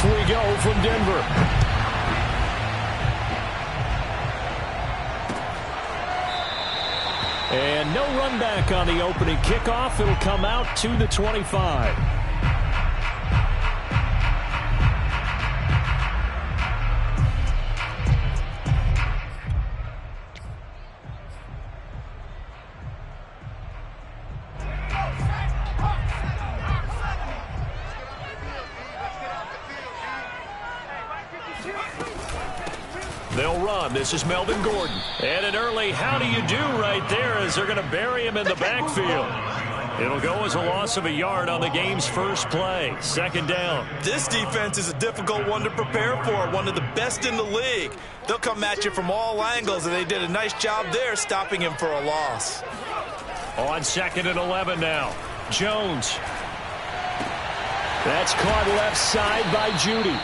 Off we go from Denver. And no run back on the opening kickoff. It'll come out to the 25. They'll run. This is Melvin Gordon. And an early how do you do right there as they're going to bury him in the backfield. It'll go as a loss of a yard on the game's first play. Second down. This defense is a difficult one to prepare for. One of the best in the league. They'll come at you from all angles, and they did a nice job there stopping him for a loss. On 2nd and 11 now. Jones. That's caught left side by Judy.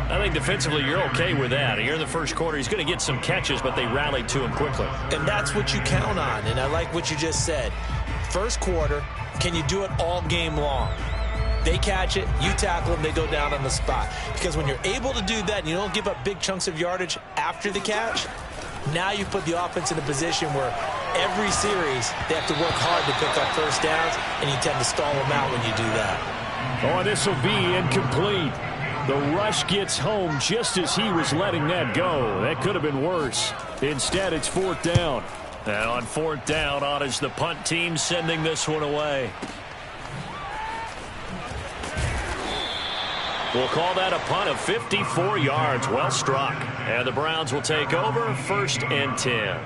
I think defensively you're okay with that. Here in the first quarter, he's going to get some catches, but they rallied to him quickly. And that's what you count on, and I like what you just said. First quarter, can you do it all game long? They catch it, you tackle them, they go down on the spot. Because when you're able to do that and you don't give up big chunks of yardage after the catch, now you put the offense in a position where every series they have to work hard to pick up first downs, and you tend to stall them out when you do that. Oh, this will be incomplete. The rush gets home just as he was letting that go. That could have been worse. Instead, it's 4th down. And on 4th down, on is the punt team sending this one away. We'll call that a punt of 54 yards. Well struck. And the Browns will take over 1st and 10.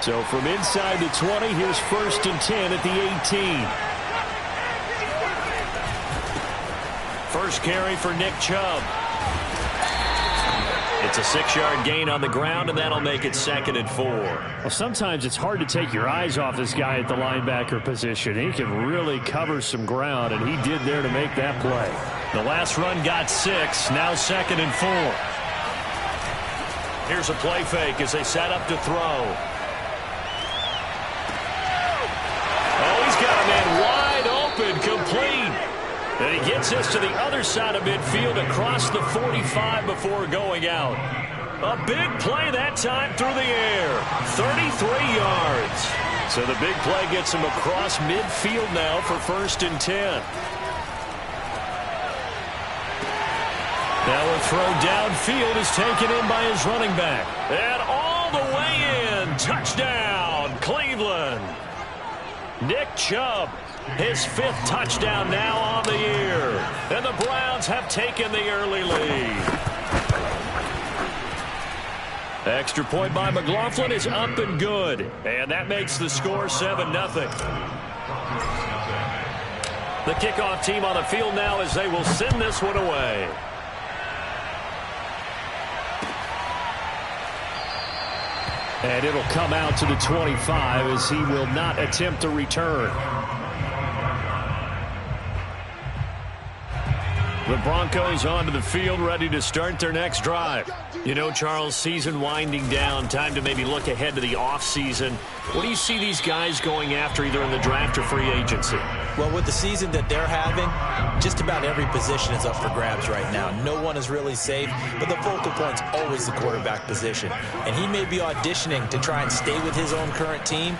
So from inside the 20, here's 1st and 10 at the 18. First carry for Nick Chubb. It's a 6-yard gain on the ground, and that'll make it 2nd and 4. Well, sometimes it's hard to take your eyes off this guy at the linebacker position. He can really cover some ground, and he did there to make that play. The last run got 6, now 2nd and 4. Here's a play fake as they set up to throw. Got a man wide open, complete. And he gets this to the other side of midfield across the 45 before going out. A big play that time through the air. 33 yards. So the big play gets him across midfield now for 1st and 10. Now a throw downfield is taken in by his running back. And all the way in. Touchdown, Cleveland. Nick Chubb, his 5th touchdown now on the year. And the Browns have taken the early lead. Extra point by McLaughlin is up and good. And that makes the score 7-0. The kickoff team on the field now as they will send this one away. And it'll come out to the 25 as he will not attempt a return. The Broncos onto the field, ready to start their next drive. You know, Charles, season winding down, time to maybe look ahead to the offseason. What do you see these guys going after either in the draft or free agency? Well, with the season that they're having, just about every position is up for grabs right now. No one is really safe, but the focal point's always the quarterback position. And he may be auditioning to try and stay with his own current team.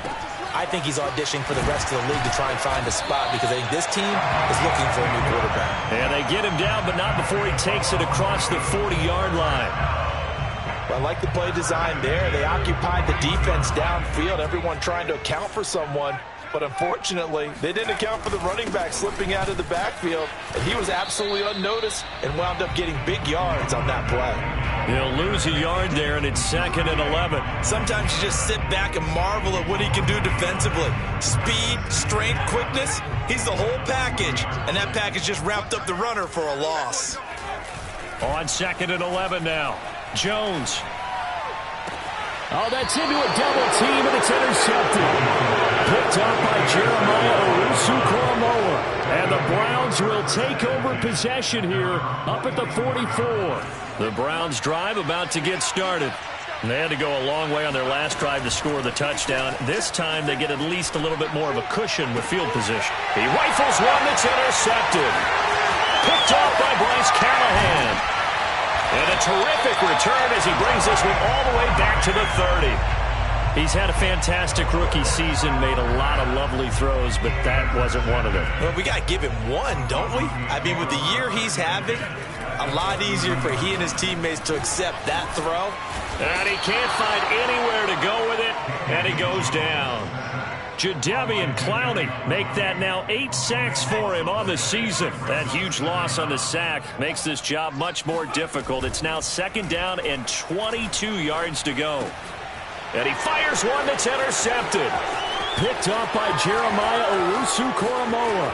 I think he's auditioning for the rest of the league to try and find a spot because I think this team is looking for a new quarterback. And they get him down, but not before he takes it across the 40-yard line. Well, I like the play design there. They occupied the defense downfield, everyone trying to account for someone. But unfortunately, they didn't account for the running back slipping out of the backfield. And he was absolutely unnoticed and wound up getting big yards on that play. He'll lose a yard there, and it's 2nd and 11. Sometimes you just sit back and marvel at what he can do defensively. Speed, strength, quickness. He's the whole package. And that package just wrapped up the runner for a loss. On 2nd and 11 now. Jones. Oh, that's into a double team, and it's intercepted. Picked up by Jeremiah Owusu-Koramoah. And the Browns will take over possession here up at the 44. The Browns drive about to get started. And they had to go a long way on their last drive to score the touchdown. This time they get at least a little bit more of a cushion with field position. He rifles one that's intercepted. Picked off by Bryce Callahan. And a terrific return as he brings this one all the way back to the 30. He's had a fantastic rookie season, made a lot of lovely throws, but that wasn't one of them. Well, we got to give him one, don't we? I mean, with the year he's having, a lot easier for he and his teammates to accept that throw. And he can't find anywhere to go with it, and he goes down. Jadeveon Clowney make that now 8 sacks for him on the season. That huge loss on the sack makes this job much more difficult. It's now 2nd down and 22 yards to go. And he fires one that's intercepted. Picked up by Jeremiah Owusu-Koramoah.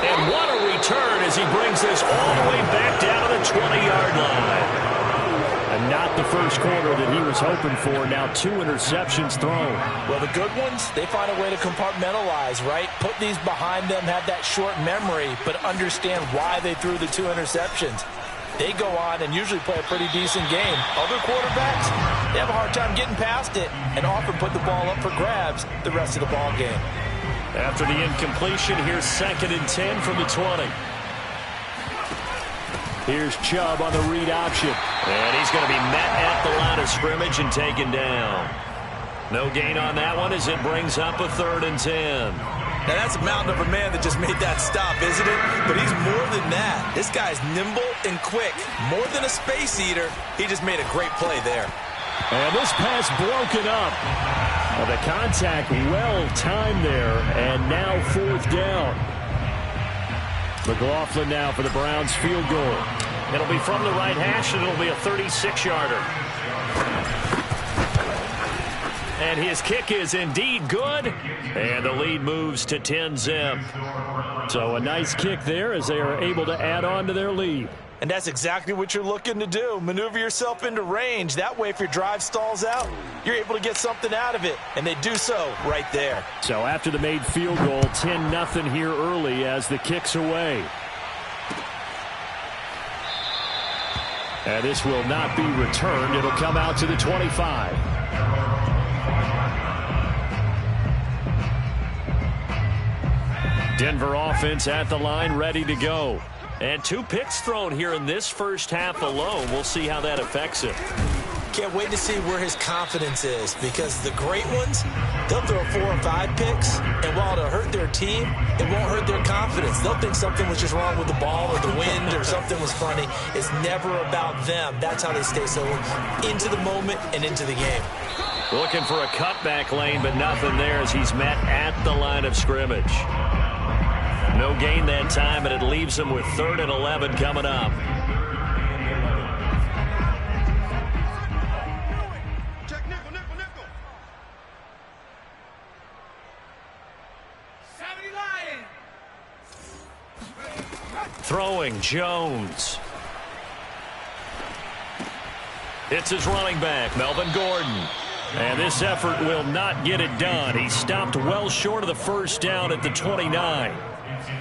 And what a return as he brings this all the way back down to the 20-yard line. And not the first quarter that he was hoping for. Now 2 interceptions thrown. Well, the good ones, they find a way to compartmentalize, right? Put these behind them, have that short memory, but understand why they threw the 2 interceptions. They go on and usually play a pretty decent game. Other quarterbacks, they have a hard time getting past it and often put the ball up for grabs the rest of the ball game. After the incompletion, here's 2nd and 10 from the 20. Here's Chubb on the read option. And he's going to be met at the line of scrimmage and taken down. No gain on that one as it brings up a 3rd and 10. Now, that's a mountain of a man that just made that stop, isn't it? But he's more than that. This guy's nimble and quick. More than a space eater, he just made a great play there. And this pass broken up. Well, the contact well-timed there, and now 4th down. McLaughlin now for the Browns field goal. It'll be from the right hash, and it'll be a 36-yarder. And his kick is indeed good. And the lead moves to 10-zip. So a nice kick there as they are able to add on to their lead. And that's exactly what you're looking to do. Maneuver yourself into range. That way, if your drive stalls out, you're able to get something out of it. And they do so right there. So after the made field goal, 10-0 here early as the kick's away. And this will not be returned. It'll come out to the 25. Denver offense at the line, ready to go. And 2 picks thrown here in this first half alone. We'll see how that affects him. Can't wait to see where his confidence is, because the great ones, they'll throw 4 or 5 picks, and while it'll hurt their team, it won't hurt their confidence. They'll think something was just wrong with the ball or the wind or something was funny. It's never about them. That's how they stay so into the moment and into the game. Looking for a cutback lane, but nothing there as he's met at the line of scrimmage. No gain that time, and it leaves him with 3rd and 11 coming up. Throwing Jones. It's his running back, Melvin Gordon. And this effort will not get it done. He stopped well short of the first down at the 29.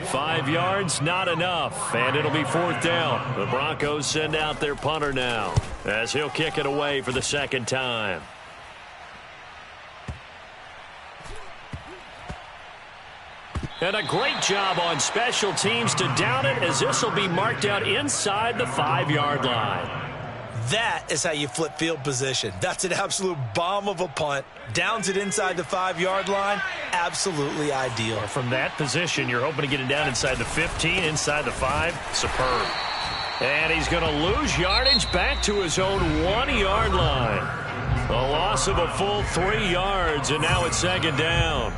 5 yards, not enough, and it'll be 4th down. The Broncos send out their punter now as he'll kick it away for the 2nd time. And a great job on special teams to down it, as this will be marked out inside the 5-yard line. That is how you flip field position. That's an absolute bomb of a punt. Downs it inside the 5-yard line. Absolutely ideal. From that position, you're hoping to get it down inside the 15, inside the 5. Superb. And he's going to lose yardage back to his own 1-yard line. A loss of a full 3 yards, and now it's 2nd down.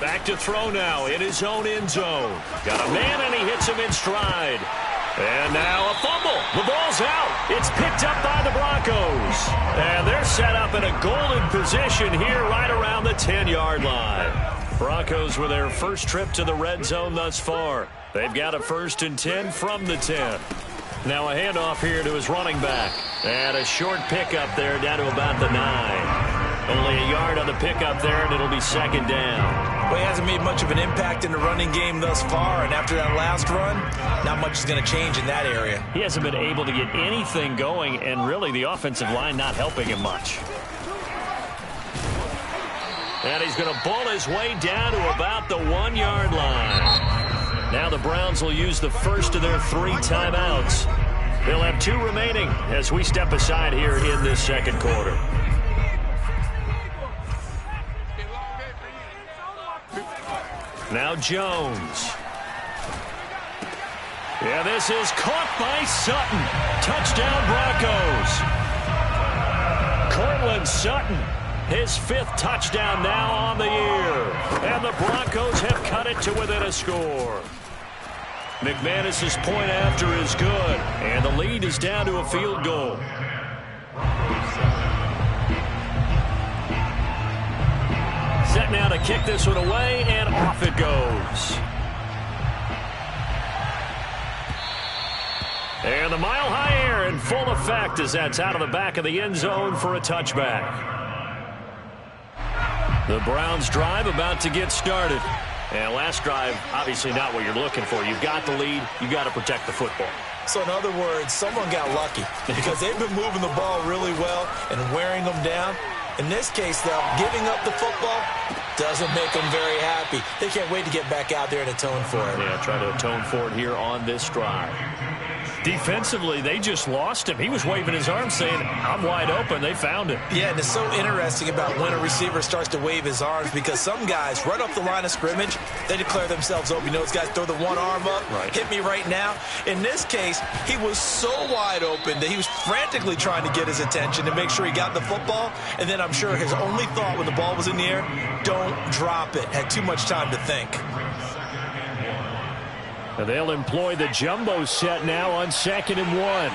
Back to throw now in his own end zone. Got a man, and he hits him in stride. And now a fumble. The ball's out. It's picked up by the Broncos. And they're set up in a golden position here right around the 10-yard line. Broncos with their first trip to the red zone thus far. They've got a 1st and 10 from the 10. Now a handoff here to his running back. And a short pickup there down to about the 9. Only a yard on the pickup there, and it'll be second down. Well, he hasn't made much of an impact in the running game thus far, and after that last run, not much is going to change in that area. He hasn't been able to get anything going, and really the offensive line not helping him much. And he's going to bull his way down to about the 1-yard line. Now the Browns will use the first of their 3 timeouts. They'll have 2 remaining as we step aside here in this second quarter. Now Jones. Yeah, this is caught by Sutton. Touchdown Broncos. Cortland Sutton, his 5th touchdown now on the year. And the Broncos have cut it to within a score. McManus's point after is good, and the lead is down to a field goal. Set now to kick this one away, and off it goes. And the mile-high air in full effect as that's out of the back of the end zone for a touchback. The Browns drive about to get started. And last drive, obviously not what you're looking for. You've got the lead. You've got to protect the football. So in other words, someone got lucky because they've been moving the ball really well and wearing them down. In this case, though, giving up the football doesn't make them very happy. They can't wait to get back out there and atone for it. Yeah, try to atone for it here on this drive. Defensively, they just lost him. He was waving his arms saying, I'm wide open. They found him. Yeah, and it's so interesting about when a receiver starts to wave his arms because some guys, right off the line of scrimmage, they declare themselves open. You know, those guys throw the one arm up, hit me right now. In this case, he was so wide open that he was frantically trying to get his attention to make sure he got the football. And then I'm sure his only thought when the ball was in the air, don't drop it. Had too much time to think. And they'll employ the jumbo set now on 2nd and 1.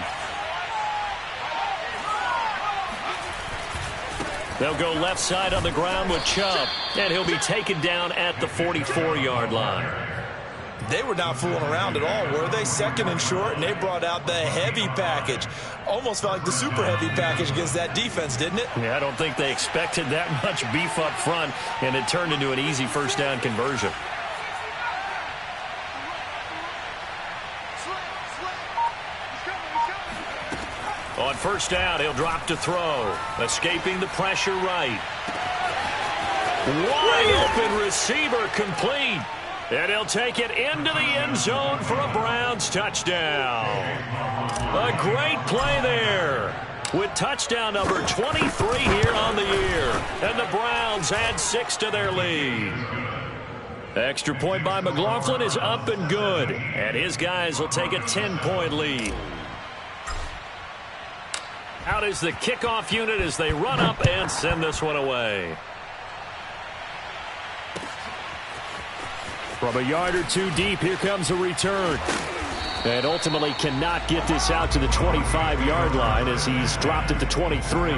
They'll go left side on the ground with Chubb, and he'll be taken down at the 44-yard line. They were not fooling around at all, were they? 2nd and short, and they brought out the heavy package. Almost felt like the super heavy package against that defense, didn't it? Yeah, I don't think they expected that much beef up front, and it turned into an easy first down conversion. On first down, he'll drop to throw. Escaping the pressure right. Wide open receiver complete. And he'll take it into the end zone for a Browns touchdown. A great play there. With touchdown number 23 here on the year. And the Browns add 6 to their lead. Extra point by McLaughlin is up and good. And his guys will take a 10-point lead. Out is the kickoff unit as they run up and send this one away. From a yard or 2 deep, here comes a return. And ultimately cannot get this out to the 25-yard line as he's dropped at the 23.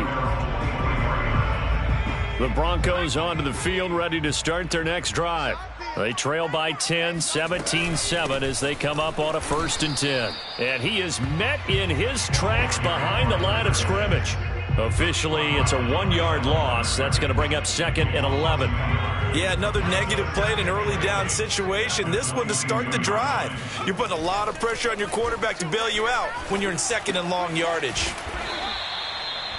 The Broncos onto the field ready to start their next drive. They trail by 10, 17-7 as they come up on a 1st and 10. And he is met in his tracks behind the line of scrimmage. Officially, it's a 1-yard loss. That's going to bring up 2nd and 11. Yeah, another negative play in an early down situation. This one to start the drive. You're putting a lot of pressure on your quarterback to bail you out when you're in 2nd and long yardage.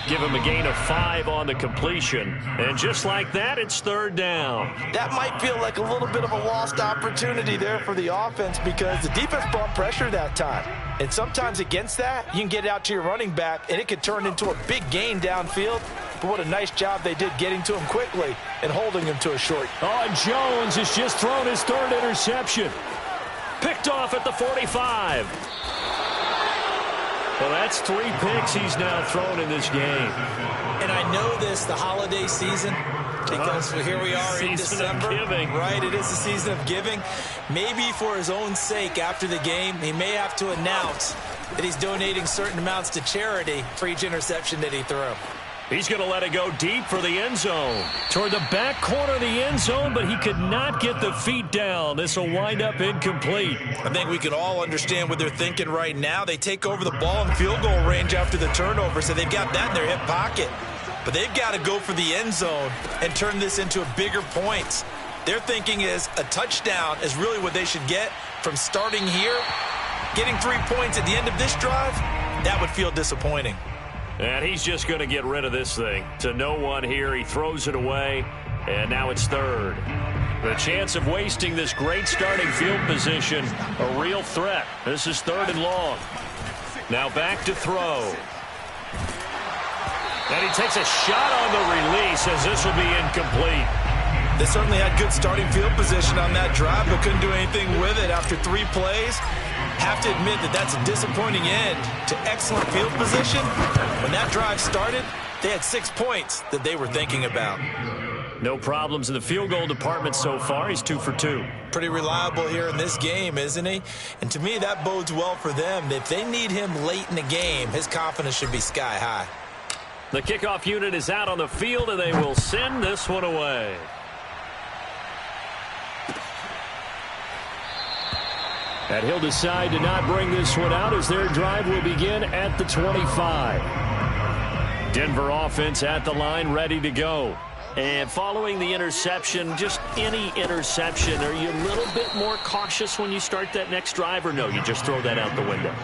Give him a gain of 5 on the completion. And just like that, it's 3rd down. That might feel like a little bit of a lost opportunity there for the offense because the defense brought pressure that time. And sometimes against that, you can get out to your running back, and it could turn into a big gain downfield. But what a nice job they did getting to him quickly and holding him to a short. Oh, and Jones has just thrown his 3rd interception. Picked off at the 45. Well, that's 3 picks he's now thrown in this game. And I know this, the holiday season, because here we are in December. Right, it is the season of giving. Maybe for his own sake after the game, he may have to announce that he's donating certain amounts to charity for each interception that he threw. He's going to let it go deep for the end zone. Toward the back corner of the end zone, but he could not get the feet down. This will wind up incomplete. I think we can all understand what they're thinking right now. They take over the ball in field goal range after the turnover, so they've got that in their hip pocket. But they've got to go for the end zone and turn this into a bigger points. Their thinking is a touchdown is really what they should get from starting here. Getting 3 points at the end of this drive, that would feel disappointing. And he's just going to get rid of this thing. To no one here, he throws it away, and now it's third. The chance of wasting this great starting field position, a real threat. This is 3rd and long. Now back to throw. And he takes a shot on the release as this will be incomplete. They certainly had good starting field position on that drive, but couldn't do anything with it after 3 plays. Have to admit that that's a disappointing end to excellent field position. When that drive started, they had 6 points that they were thinking about. No problems in the field goal department so far. He's 2 for 2. Pretty reliable here in this game, isn't he? And to me, that bodes well for them. If they need him late in the game, his confidence should be sky high. The kickoff unit is out on the field, and they will send this one away. And he'll decide to not bring this one out as their drive will begin at the 25. Denver offense at the line, ready to go. And following the interception, just any interception, are you a little bit more cautious when you start that next drive, or no, you just throw that out the window?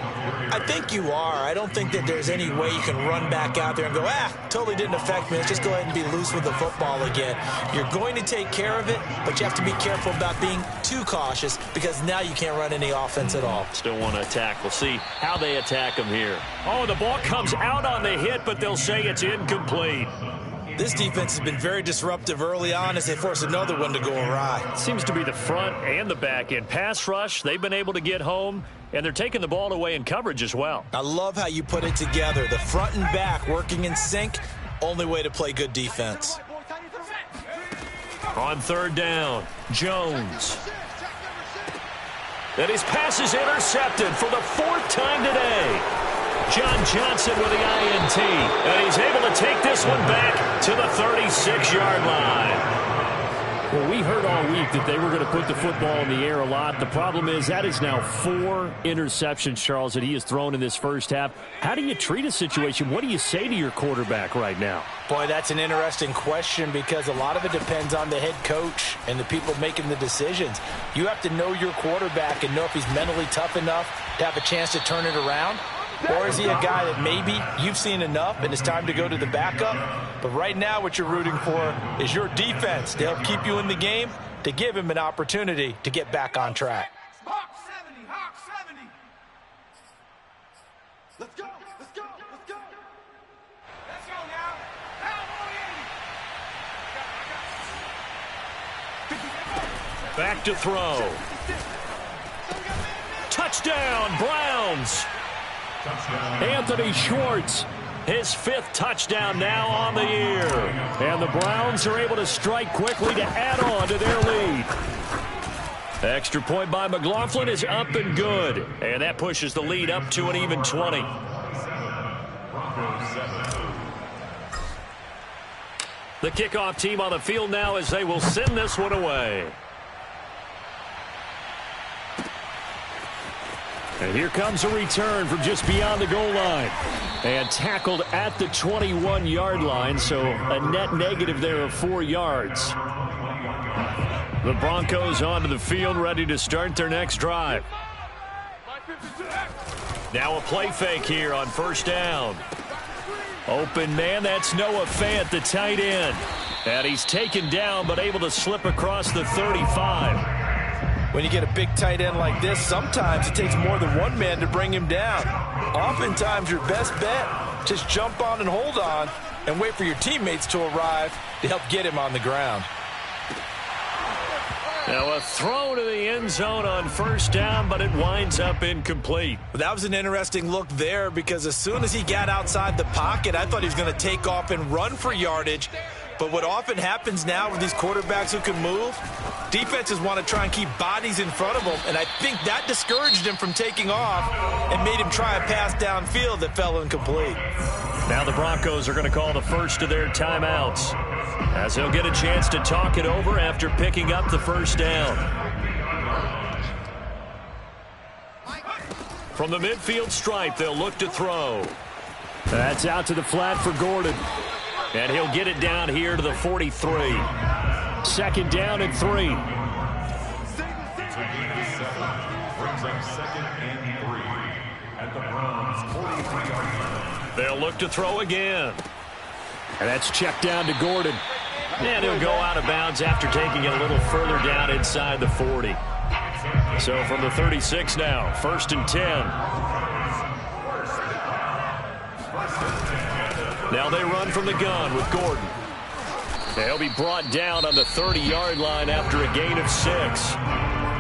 I think you are. I don't think that there's any way you can run back out there and go, totally didn't affect me. Let's just go ahead and be loose with the football again. You're going to take care of it, but you have to be careful about being too cautious because now you can't run any offense at all. Still want to attack. We'll see how they attack them here. Oh, the ball comes out on the hit, but they'll say it's incomplete. This defense has been very disruptive early on as they force another one to go awry. Seems to be the front and the back end. Pass rush, they've been able to get home, and they're taking the ball away in coverage as well. I love how you put it together. The front and back working in sync, only way to play good defense. On 3rd down, Jones. And his pass is intercepted for the 4th time today. John Johnson with the INT, and he's able to take this one back to the 36-yard line. Well, we heard all week that they were going to put the football in the air a lot. The problem is that is now 4 interceptions, Charles, that he has thrown in this first half. How do you treat a situation? What do you say to your quarterback right now? Boy, that's an interesting question because a lot of it depends on the head coach and the people making the decisions. You have to know your quarterback and know if he's mentally tough enough to have a chance to turn it around. Or is he a guy that maybe you've seen enough and it's time to go to the backup? But right now what you're rooting for is your defense to help keep you in the game, to give him an opportunity to get back on track. Hawk 70, Hawk 70. Let's go, let's go, let's go. Let's go now. Back to throw. Touchdown, Browns. Anthony Schwartz, his 5th touchdown now on the year. And the Browns are able to strike quickly to add on to their lead. Extra point by McLaughlin is up and good. And that pushes the lead up to an even 20. The kickoff team on the field now as they will send this one away. And here comes a return from just beyond the goal line. And tackled at the 21-yard line, so a net negative there of 4 yards. The Broncos onto the field, ready to start their next drive. Now a play fake here on 1st down. Open man, that's Noah Fant, the tight end. And he's taken down, but able to slip across the 35. When you get a big tight end like this, sometimes it takes more than one man to bring him down. Oftentimes, your best bet, just jump on and hold on and wait for your teammates to arrive to help get him on the ground. Now a throw to the end zone on 1st down, but it winds up incomplete. But that was an interesting look there because as soon as he got outside the pocket, I thought he was going to take off and run for yardage. But what often happens now with these quarterbacks who can move, defenses want to try and keep bodies in front of them, and I think that discouraged him from taking off and made him try a pass downfield that fell incomplete. Now the Broncos are going to call the first of their timeouts, as they'll get a chance to talk it over after picking up the first down. From the midfield stripe, they'll look to throw. That's out to the flat for Gordon. And he'll get it down here to the 43. Second down and 3. Brings up second and 3 at the Browns' 43-yard line. They'll look to throw again. And that's checked down to Gordon. And he'll go out of bounds after taking it a little further down inside the 40. So from the 36 now, first and 10. Now they run from the gun with Gordon. They'll be brought down on the 30-yard line after a gain of 6.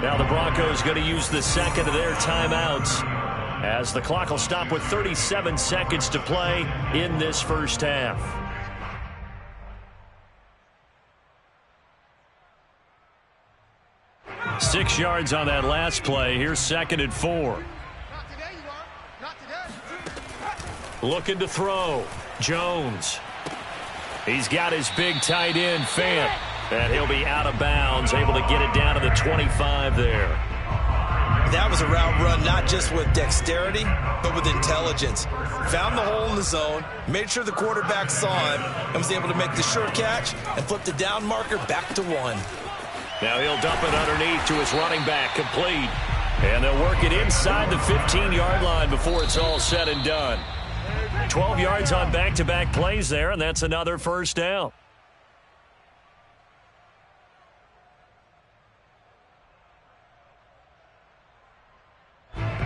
Now the Broncos going to use the second of their timeouts, as the clock will stop with 37 seconds to play in this first half. Six yards on that last play. Here's second and 4. Not today, you are. Not today. Looking to throw. Jones. He's got his big tight end, Fant. And he'll be out of bounds, able to get it down to the 25 there. That was a route run not just with dexterity, but with intelligence. Found the hole in the zone, made sure the quarterback saw him, and was able to make the sure catch and flip the down marker back to 1. Now he'll dump it underneath to his running back, complete. And they'll work it inside the 15-yard line before it's all said and done. 12 yards on back-to-back plays there, and that's another first down.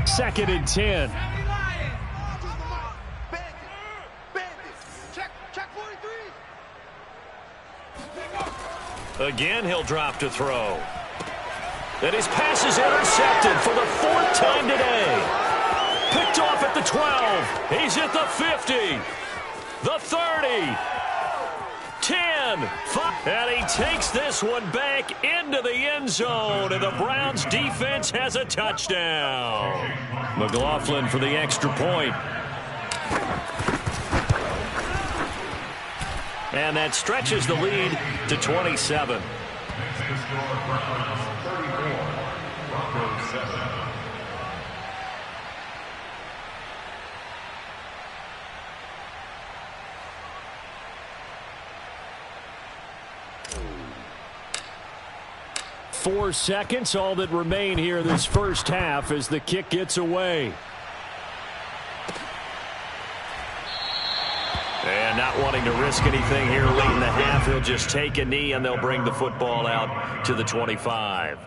Second and 10. Check 43. Again, he'll drop to throw. And his pass is intercepted for the 4th time today. Picked off at the 12. He's at the 50. The 30. 10. 5. And he takes this one back into the end zone. And the Browns defense has a touchdown. McLaughlin for the extra point. And that stretches the lead to 27. Broncos 7. Four seconds, all that remain here in this first half as the kick gets away. And not wanting to risk anything here late in the half, he'll just take a knee and they'll bring the football out to the 25.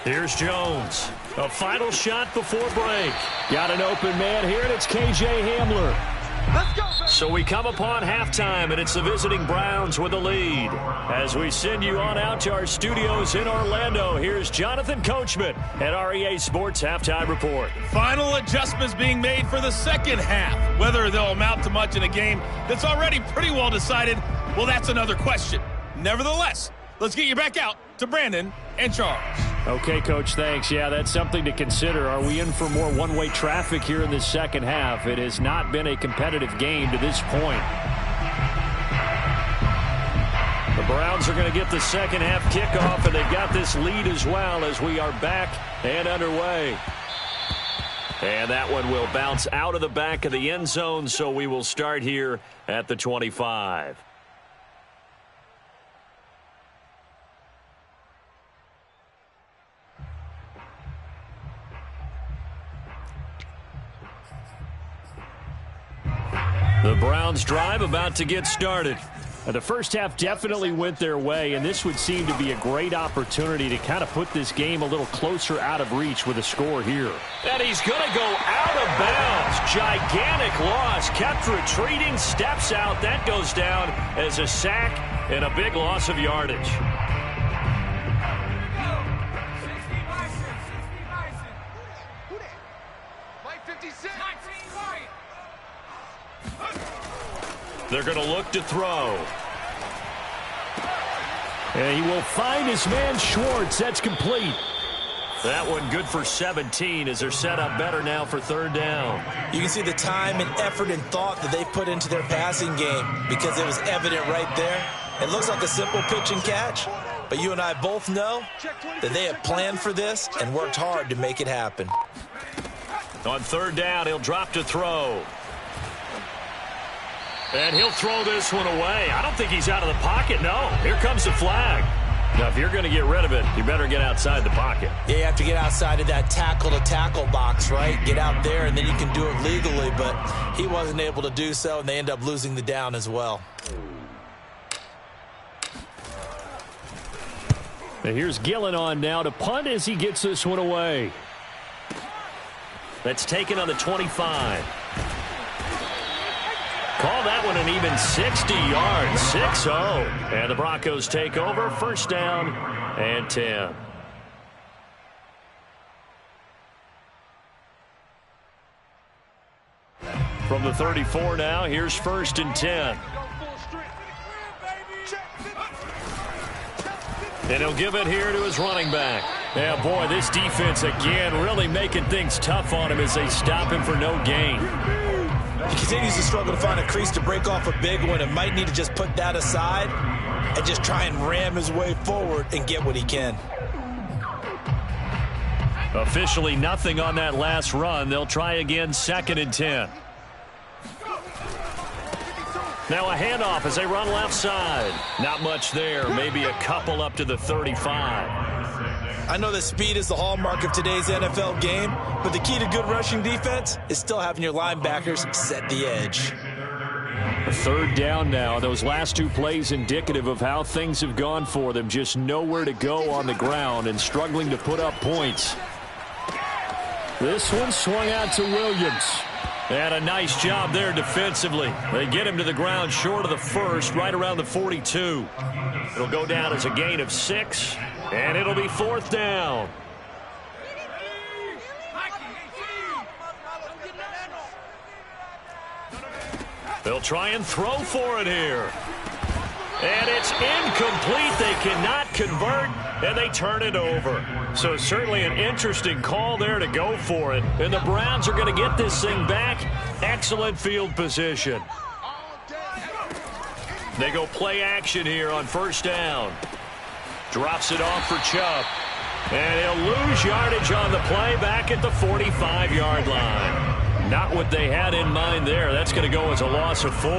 Here's Jones. A final shot before break. Got an open man here, and it's K.J. Hamler. Let's go. So we come upon halftime, and it's the visiting Browns with the lead. As we send you on out to our studios in Orlando, here's Jonathan Coachman at REA Sports Halftime Report. Final adjustments being made for the second half. Whether they'll amount to much in a game that's already pretty well decided, well, that's another question. Nevertheless, let's get you back out to Brandon and Charles. Okay, Coach, thanks. Yeah, that's something to consider. Are we in for more one-way traffic here in this second half? It has not been a competitive game to this point. The Browns are going to get the second half kickoff, and they've got this lead as well as we are back and underway. And that one will bounce out of the back of the end zone, so we will start here at the 25. The Browns drive about to get started. The first half definitely went their way, and this would seem to be a great opportunity to kind of put this game a little closer out of reach with a score here. And he's going to go out of bounds. Gigantic loss. Kept retreating, steps out. That goes down as a sack and a big loss of yardage. Mike 56. They're going to look to throw. And he will find his man Schwartz. That's complete. That one good for 17 as they're set up better now for third down. You can see the time and effort and thought that they put into their passing game because it was evident right there. It looks like a simple pitch and catch, but you and I both know that they have planned for this and worked hard to make it happen. On third down, he'll drop to throw. And he'll throw this one away. I don't think he's out of the pocket. No, here comes the flag. Now, if you're going to get rid of it, you better get outside the pocket. Yeah, you have to get outside of that tackle-to-tackle box, right? Get out there, and then you can do it legally, but he wasn't able to do so, and they end up losing the down as well. And here's Gillen on now to punt as he gets this one away. That's taken on the 25. Call that one an even 60 yards, 6-0. And the Broncos take over, first down and 10. From the 34 now, here's first and 10. And he'll give it here to his running back. Yeah, boy, this defense again really making things tough on him as they stop him for no gain. He continues to struggle to find a crease to break off a big one and might need to just put that aside and just try and ram his way forward and get what he can. Officially nothing on that last run. They'll try again, second and 10. Now a handoff as they run left side. Not much there. Maybe a couple up to the 35. I know that speed is the hallmark of today's NFL game, but the key to good rushing defense is still having your linebackers set the edge. Third down now. Those last two plays indicative of how things have gone for them. Just nowhere to go on the ground and struggling to put up points. This one swung out to Williams. And a nice job there defensively. They get him to the ground short of the first, right around the 42. It'll go down as a gain of 6, and it'll be fourth down. They'll try and throw for it here. And it's incomplete. They cannot convert, and they turn it over. So certainly an interesting call there to go for it. And the Browns are going to get this thing back. Excellent field position. They go play action here on first down. Drops it off for Chubb. And he'll lose yardage on the play back at the 45-yard line. Not what they had in mind there. That's going to go as a loss of 4.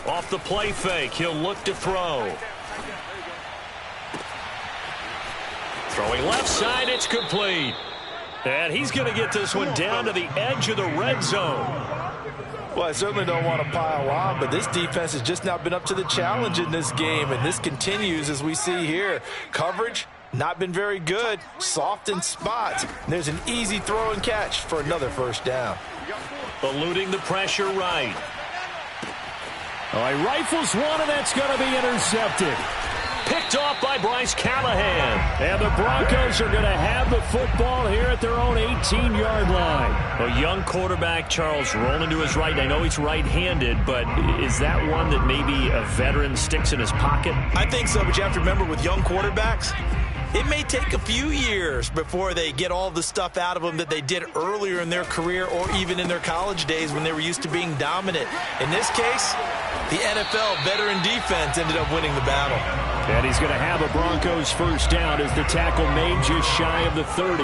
Off the play fake, he'll look to throw. Throwing left side, it's complete. And he's going to get this one down to the edge of the red zone. Well, I certainly don't want to pile on, but this defense has just not been up to the challenge in this game, and this continues as we see here. Coverage, not been very good, soft in spots. And there's an easy throw and catch for another first down. Eluding the pressure right. Oh, he rifles one, and that's going to be intercepted. Picked off by Bryce Callahan. And the Broncos are going to have the football here at their own 18-yard line. A young quarterback, Charles, rolling to his right. I know he's right-handed, but is that one that maybe a veteran sticks in his pocket? I think so, but you have to remember with young quarterbacks, it may take a few years before they get all the stuff out of them that they did earlier in their career or even in their college days when they were used to being dominant. In this case, the NFL veteran defense ended up winning the battle. And he's going to have a Broncos first down as the tackle made just shy of the 30.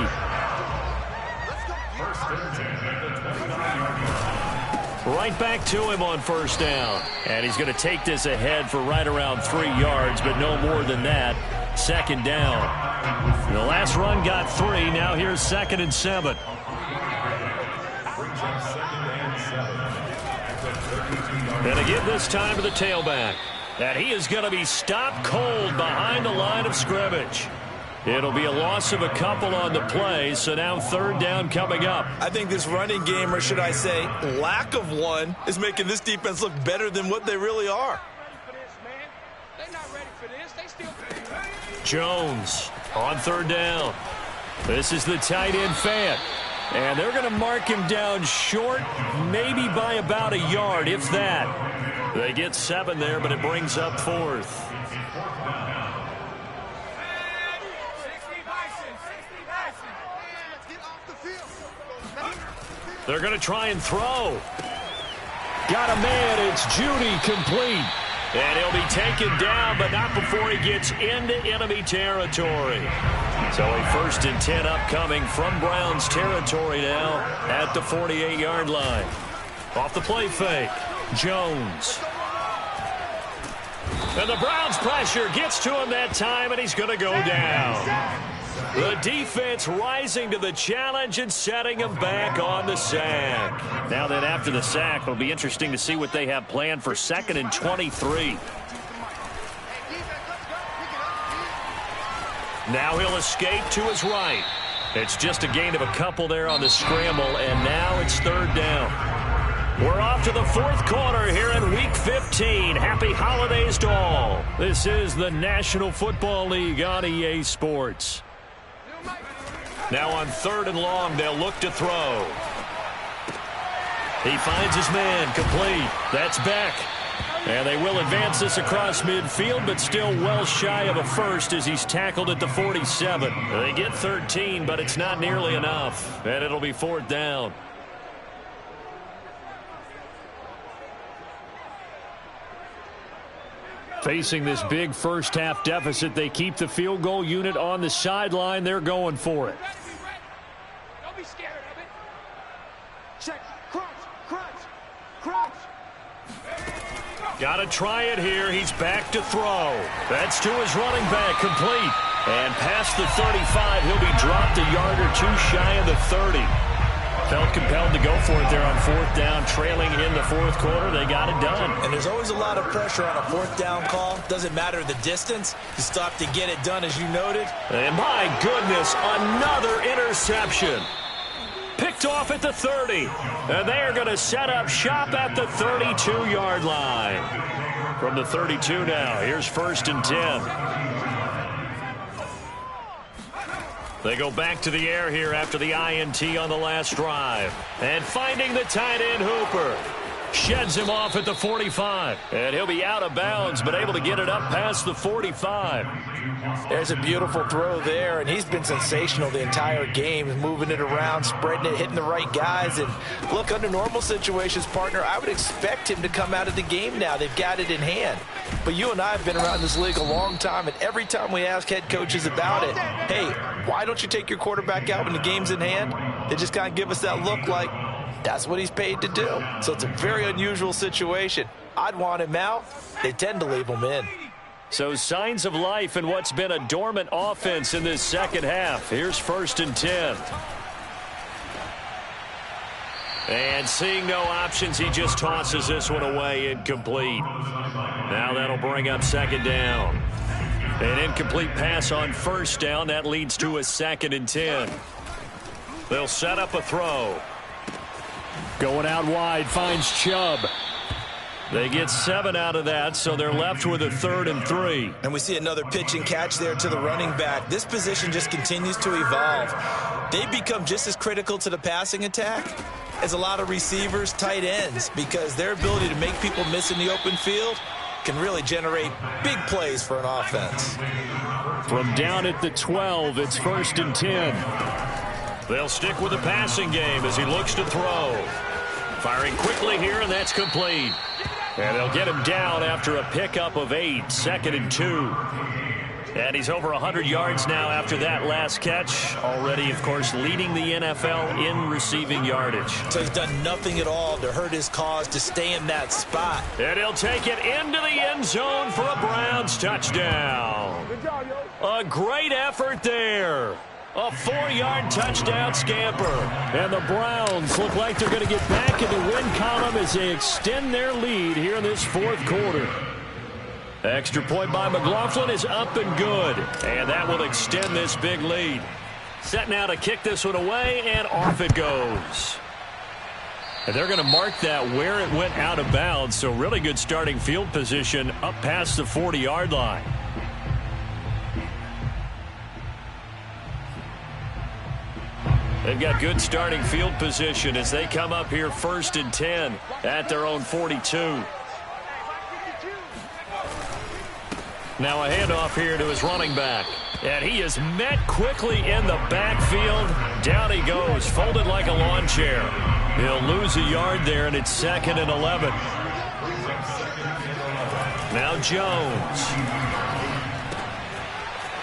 Right back to him on first down. And he's going to take this ahead for right around 3 yards, but no more than that. Second down. The last run got 3. Now here's second and 7. And to give this time to the tailback. And he is going to be stopped cold behind the line of scrimmage. It'll be a loss of a couple on the play, so now third down coming up. I think this running game, or should I say lack of one, is making this defense look better than what they really are. Jones on third down. This is the tight end Fant. And they're going to mark him down short, maybe by about a yard, if that. They get 7 there, but it brings up 4th. They're going to try and throw. Got a man. It's Judy, complete. And he'll be taken down, but not before he gets into enemy territory. So a 1st and 10 upcoming from Browns territory now at the 48-yard line. Off the play fake, Jones. And the Browns pressure gets to him that time, and he's going to go down. The defense rising to the challenge and setting him back on the sack. Now then, after the sack, it'll be interesting to see what they have planned for 2nd and 23. Now he'll escape to his right. It's just a gain of a couple there on the scramble, and now it's 3rd down. We're off to the 4th quarter here in Week 15. Happy holidays to all. This is the National Football League on EA Sports. Now on 3rd and long, they'll look to throw. He finds his man, complete. That's Beck. And they will advance this across midfield, but still well shy of a first as he's tackled at the 47. They get 13, but it's not nearly enough. And it'll be 4th down. Facing this big first-half deficit, they keep the field goal unit on the sideline. They're going for it. Don't be scared of it. Check. Crunch. Crunch. Crunch. Got to try it here. He's back to throw. That's to his running back, complete. And past the 35, he'll be dropped a yard or 2 shy of the 30. Felt compelled to go for it there on 4th down, trailing in the 4th quarter. They got it done. And there's always a lot of pressure on a 4th down call. Doesn't matter the distance. You stop to get it done, as you noted. And my goodness, another interception. Picked off at the 30. And they are going to set up shop at the 32-yard line. From the 32 now, here's 1st and 10. They go back to the air here after the INT on the last drive. And finding the tight end, Hooper. Sheds him off at the 45. And he'll be out of bounds, but able to get it up past the 45. There's a beautiful throw there, and he's been sensational the entire game, moving it around, spreading it, hitting the right guys. And look, under normal situations, partner, I would expect him to come out of the game now. They've got it in hand. But you and I have been around this league a long time, and every time we ask head coaches about it, hey, why don't you take your quarterback out when the game's in hand? They just kind of give us that look like that's what he's paid to do. So it's a very unusual situation. I'd want him out. They tend to leave him in. So signs of life in what's been a dormant offense in this 2nd half. Here's 1st and 10. And seeing no options, he just tosses this one away, incomplete. Now that'll bring up 2nd down. An incomplete pass on 1st down. That leads to a 2nd and 10. They'll set up a throw. Going out wide, finds Chubb. They get 7 out of that, so they're left with a 3rd and 3. And we see another pitch and catch there to the running back. This position just continues to evolve. They become just as critical to the passing attack as a lot of receivers, tight ends, because their ability to make people miss in the open field can really generate big plays for an offense. From down at the 12, it's 1st and 10. They'll stick with the passing game as he looks to throw. Firing quickly here, and that's complete. And they'll get him down after a pickup of 8, 2nd and 2. And he's over 100 yards now after that last catch. Already, of course, leading the NFL in receiving yardage. So he's done nothing at all to hurt his cause to stay in that spot. And he'll take it into the end zone for a Browns touchdown. Good job, yo. A great effort there. A 4-yard touchdown scamper. And the Browns look like they're going to get back in the win column as they extend their lead here in this 4th quarter. Extra point by McLaughlin is up and good. And that will extend this big lead. Set now to kick this one away, and off it goes. And they're going to mark that where it went out of bounds. So really good starting field position up past the 40-yard line. They've got good starting field position as they come up here 1st and 10 at their own 42. Now a handoff here to his running back. And he is met quickly in the backfield. Down he goes, folded like a lawn chair. He'll lose a yard there, and it's 2nd and 11. Now Jones.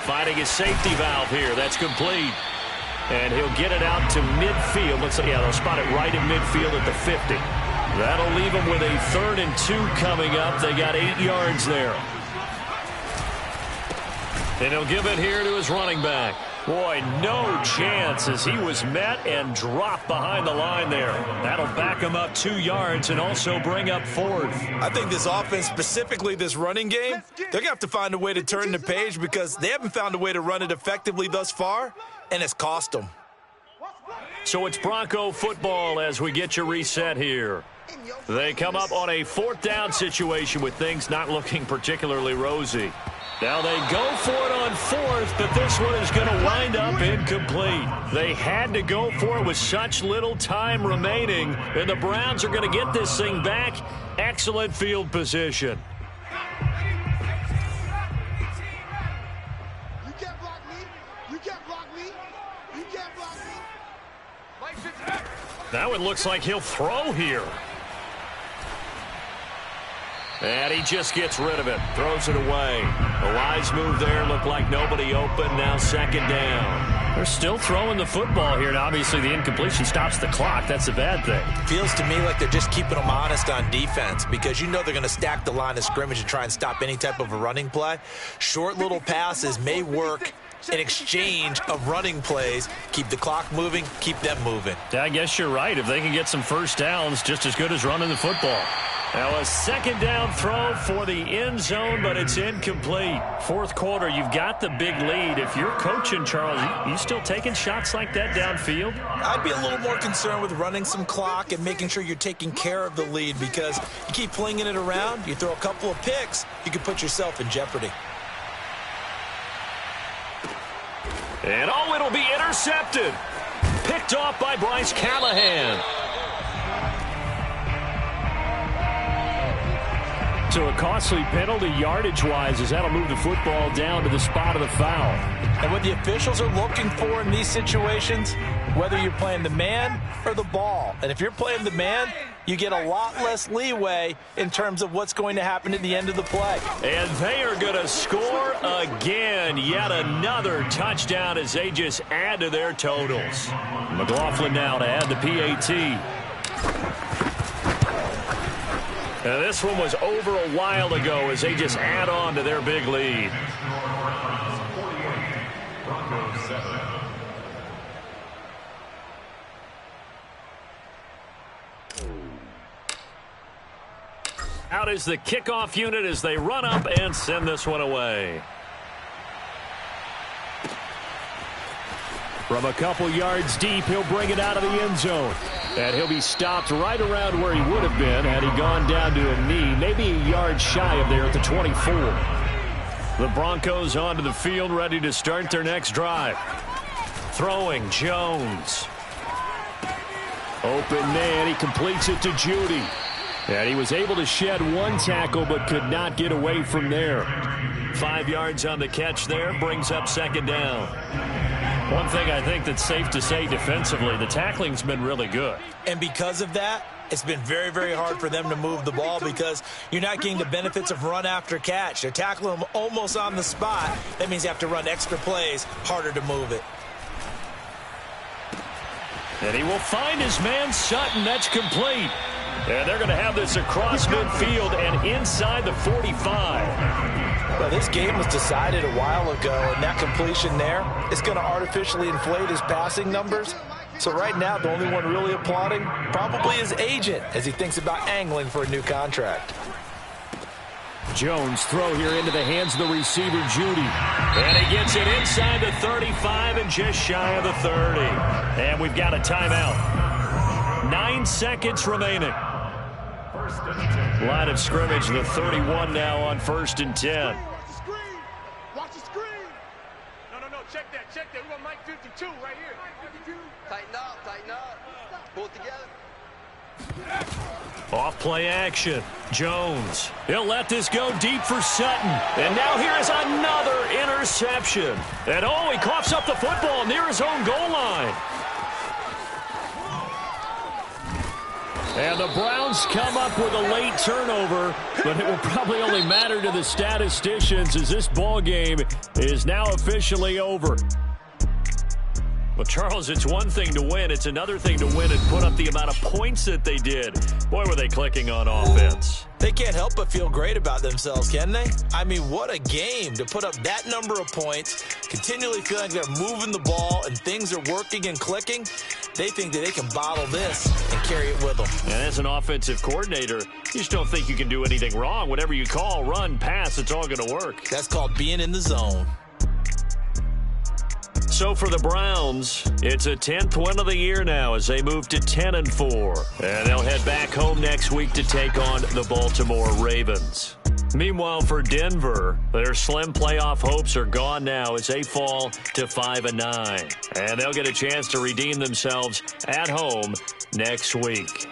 Finding his safety valve here. That's complete. And he'll get it out to midfield. Looks like, yeah, they'll spot it right in midfield at the 50. That'll leave them with a 3rd and 2 coming up. They got 8 yards there. And he'll give it here to his running back. Boy, no chance as he was met and dropped behind the line there. That'll back him up 2 yards and also bring up 4th. I think this offense, specifically this running game, they're going to have to find a way to turn the page because they haven't found a way to run it effectively thus far, and it's cost them. So it's Bronco football as we get you reset here. They come up on a 4th down situation with things not looking particularly rosy. Now they go for it on 4th, but this one is going to wind up incomplete. They had to go for it with such little time remaining, and the Browns are going to get this thing back. Excellent field position. You can't block me. You can't block me. You can't block me. Now it looks like he'll throw here. And he just gets rid of it, throws it away. A wise move there, looked like nobody open, now 2nd down. They're still throwing the football here, and obviously the incompletion stops the clock. That's a bad thing. Feels to me like they're just keeping them honest on defense because you know they're going to stack the line of scrimmage and try and stop any type of a running play. Short little passes may work in exchange of running plays. Keep the clock moving, keep them moving. I guess you're right. If they can get some first downs, just as good as running the football. Now a 2nd down throw for the end zone, but it's incomplete. 4th quarter, you've got the big lead. If you're coaching, Charles, you still taking shots like that downfield? I'd be a little more concerned with running some clock and making sure you're taking care of the lead because you keep flinging it around, you throw a couple of picks, you could put yourself in jeopardy. And oh, it'll be intercepted. Picked off by Bryce Callahan. So a costly penalty yardage-wise as that'll move the football down to the spot of the foul. And what the officials are looking for in these situations, whether you're playing the man or the ball, and if you're playing the man, you get a lot less leeway in terms of what's going to happen at the end of the play. And they are going to score again. Yet another touchdown as they just add to their totals. McLaughlin now to add the PAT. Now this one was over a while ago as they just add on to their big lead. Broncos 7. Out is the kickoff unit as they run up and send this one away. From a couple yards deep, he'll bring it out of the end zone. And he'll be stopped right around where he would have been had he gone down to a knee, maybe a yard shy of there at the 24. The Broncos onto the field, ready to start their next drive. Throwing, Jones. Open man, he completes it to Judy. And he was able to shed one tackle but could not get away from there. 5 yards on the catch there, brings up 2nd down. One thing I think that's safe to say defensively, the tackling's been really good. And because of that, it's been very, very hard for them to move the ball because you're not getting the benefits of run after catch. They're tackling them almost on the spot. That means you have to run extra plays, harder to move it. And he will find his man Sutton. That's complete. And they're going to have this across midfield and inside the 45. Well, this game was decided a while ago, and that completion there is going to artificially inflate his passing numbers. So right now, the only one really applauding probably his agent as he thinks about angling for a new contract. Jones throw here into the hands of the receiver, Judy. And he gets it inside the 35 and just shy of the 30. And we've got a timeout. 9 seconds remaining. Line of scrimmage, the 31 now on 1st and 10. Watch the screen. Watch the screen. No, check that. We got Mike 52 right here. Mike 52. Tighten up. Pull it together. Off play action. Jones. He'll let this go deep for Sutton. And now here is another interception. And oh, he coughs up the football near his own goal line. And the Browns come up with a late turnover, but it will probably only matter to the statisticians as this ball game is now officially over. Well, Charles, it's one thing to win. It's another thing to win and put up the amount of points that they did. Boy, were they clicking on offense. They can't help but feel great about themselves, can they? I mean, what a game to put up that number of points, continually feeling they're moving the ball and things are working and clicking. They think that they can bottle this and carry it with them. And as an offensive coordinator, you just don't think you can do anything wrong. Whatever you call, run, pass, it's all going to work. That's called being in the zone. So for the Browns, it's a 10th win of the year now as they move to 10-4. And they'll head back home next week to take on the Baltimore Ravens. Meanwhile, for Denver, their slim playoff hopes are gone now as they fall to 5-9. And they'll get a chance to redeem themselves at home next week.